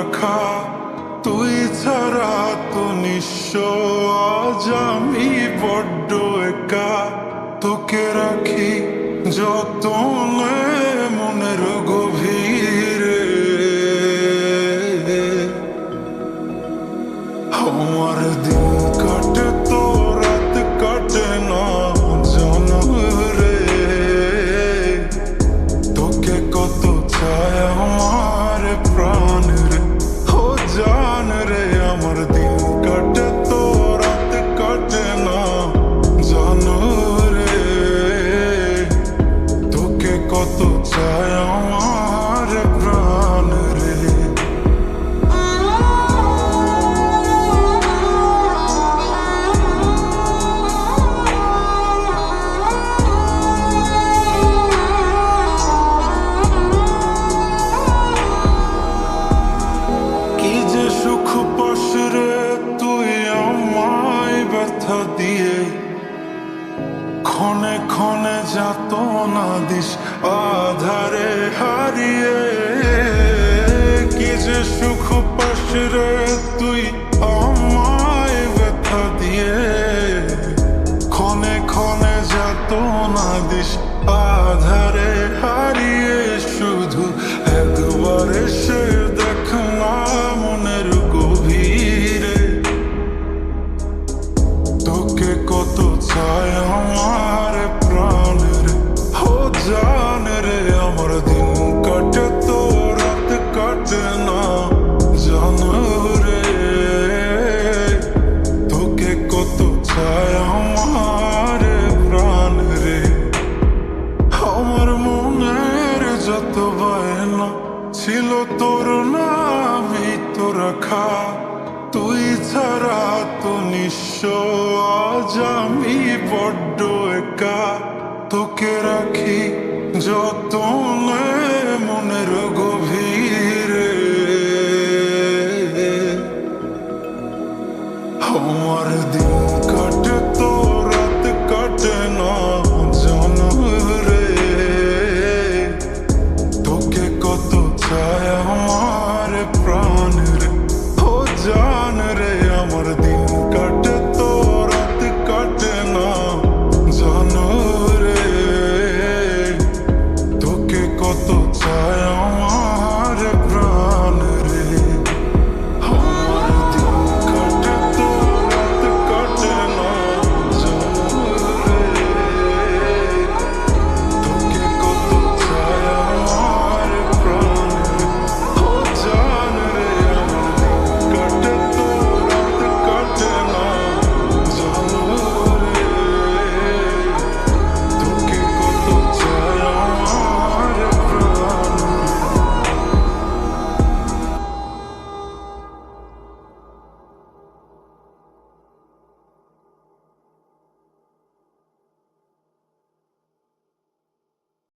রাখা, তুই ছাড়া তো নিঃস্ব আজ আমি বড্ড একা। তোকে রাখি যতনে মনের গভীরে, আমার দিন কাটে তো রাত কাটে না জানো রে। তোকে কত চায় আমার প্রাণ রে, ও জান রে। আমার দিন কাটে তো রাত কাটে না জানো রে। তোকে কত চায় আমার প্রাণ রে। কি যে সুখ পাস রে তুই আমায় ব্যথা দিয়ে, ক্ষণে ক্ষণে যাতনা দিস আধারে হারিয়ে। কি যে সুখ পাস রে তুই আমায় ব্যথা দিয়ে, ক্ষণে ক্ষণে যাতনা দিস আধারে হারিয়ে। শুধু একবার এসে দেখ না মনের গভীরে, তোকে কত চায় আমার প্রাণ রে, ও জান রে। আমার দিন কাটে তো রাত কাটে না জানো রে। তোকে কত চায় আমার প্রাণ রে। আমার মনের যত বায়না ছিল তোর নামই তো রাখা, তুই ছাড়া তো নিঃস্ব আজ আমি বড্ড একা। তোকে রাখি যতনে মনের গভীরে, আমার দিন